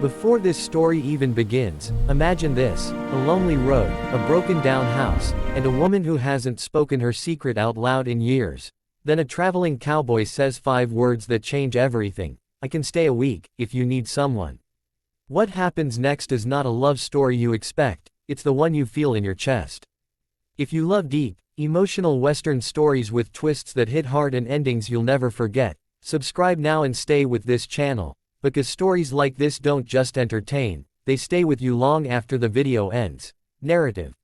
Before this story even begins, imagine this: a lonely road, a broken down house, and a woman who hasn't spoken her secret out loud in years. Then a traveling cowboy says 5 words that change everything. I can stay a week, if you need someone. What happens next is not a love story you expect, it's the one you feel in your chest. If you love deep, emotional Western stories with twists that hit hard and endings you'll never forget, subscribe now and stay with this channel. Because stories like this don't just entertain, they stay with you long after the video ends. Narrative.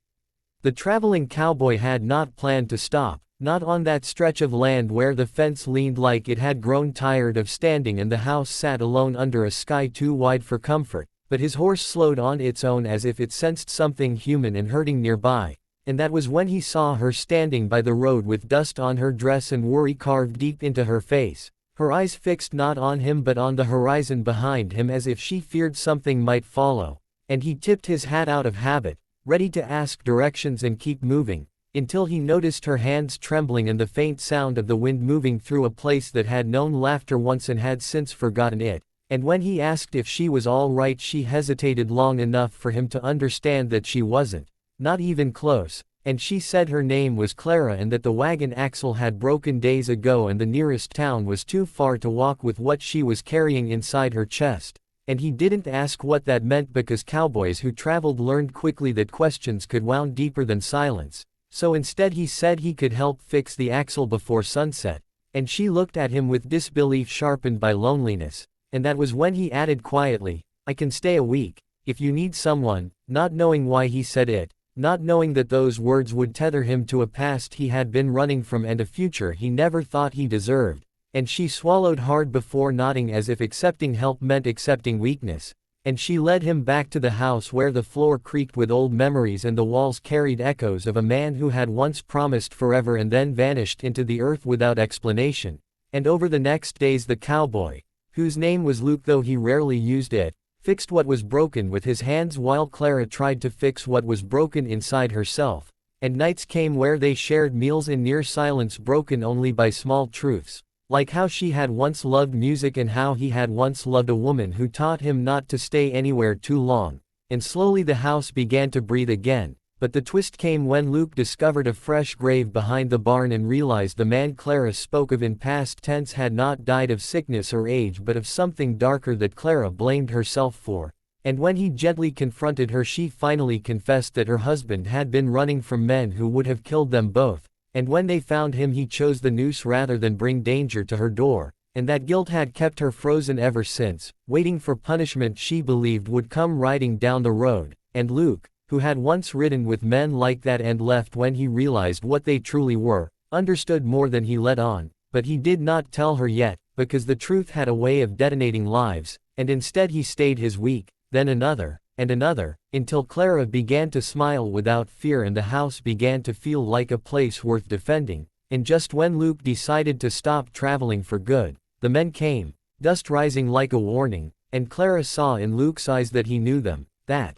The traveling cowboy had not planned to stop, not on that stretch of land where the fence leaned like it had grown tired of standing and the house sat alone under a sky too wide for comfort, but his horse slowed on its own as if it sensed something human and hurting nearby, and that was when he saw her standing by the road with dust on her dress and worry carved deep into her face. Her eyes fixed not on him but on the horizon behind him as if she feared something might follow, and he tipped his hat out of habit, ready to ask directions and keep moving, until he noticed her hands trembling and the faint sound of the wind moving through a place that had known laughter once and had since forgotten it, and when he asked if she was all right she hesitated long enough for him to understand that she wasn't, not even close. And she said her name was Clara and that the wagon axle had broken days ago and the nearest town was too far to walk with what she was carrying inside her chest. And he didn't ask what that meant because cowboys who traveled learned quickly that questions could wound deeper than silence. So instead he said he could help fix the axle before sunset. And she looked at him with disbelief sharpened by loneliness. And that was when he added quietly, I can stay a week, if you need someone, not knowing why he said it. Not knowing that those words would tether him to a past he had been running from and a future he never thought he deserved, and she swallowed hard before nodding as if accepting help meant accepting weakness, and she led him back to the house where the floor creaked with old memories and the walls carried echoes of a man who had once promised forever and then vanished into the earth without explanation. And over the next days the cowboy, whose name was Luke though he rarely used it, fixed what was broken with his hands while Clara tried to fix what was broken inside herself, and nights came where they shared meals in near silence broken only by small truths, like how she had once loved music and how he had once loved a woman who taught him not to stay anywhere too long, and slowly the house began to breathe again. But the twist came when Luke discovered a fresh grave behind the barn and realized the man Clara spoke of in past tense had not died of sickness or age but of something darker that Clara blamed herself for. And when he gently confronted her she finally confessed that her husband had been running from men who would have killed them both, and when they found him he chose the noose rather than bring danger to her door, and that guilt had kept her frozen ever since, waiting for punishment she believed would come riding down the road. And Luke, who had once ridden with men like that and left when he realized what they truly were, understood more than he let on, but he did not tell her yet, because the truth had a way of detonating lives, and instead he stayed his week, then another, and another, until Clara began to smile without fear and the house began to feel like a place worth defending. And just when Luke decided to stop traveling for good, the men came, dust rising like a warning, and Clara saw in Luke's eyes that he knew them, that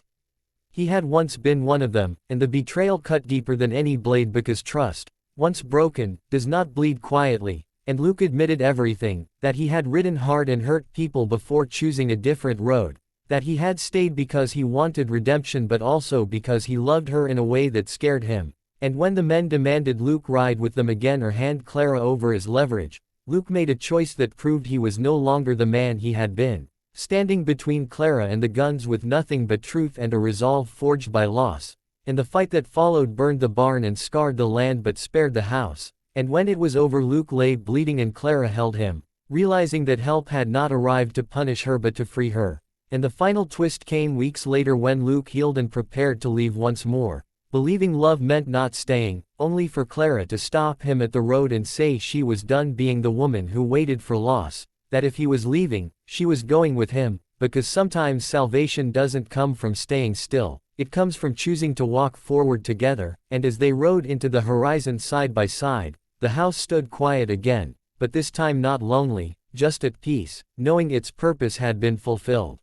he had once been one of them, and the betrayal cut deeper than any blade because trust, once broken, does not bleed quietly, and Luke admitted everything, that he had ridden hard and hurt people before choosing a different road, that he had stayed because he wanted redemption but also because he loved her in a way that scared him. And when the men demanded Luke ride with them again or hand Clara over as leverage, Luke made a choice that proved he was no longer the man he had been. Standing between Clara and the guns with nothing but truth and a resolve forged by loss. And the fight that followed burned the barn and scarred the land but spared the house. And when it was over Luke lay bleeding and Clara held him, realizing that help had not arrived to punish her but to free her. And the final twist came weeks later when Luke healed and prepared to leave once more, believing love meant not staying, only for Clara to stop him at the road and say she was done being the woman who waited for loss. That if he was leaving, she was going with him, because sometimes salvation doesn't come from staying still, it comes from choosing to walk forward together. And as they rode into the horizon side by side, the house stood quiet again, but this time not lonely, just at peace, knowing its purpose had been fulfilled.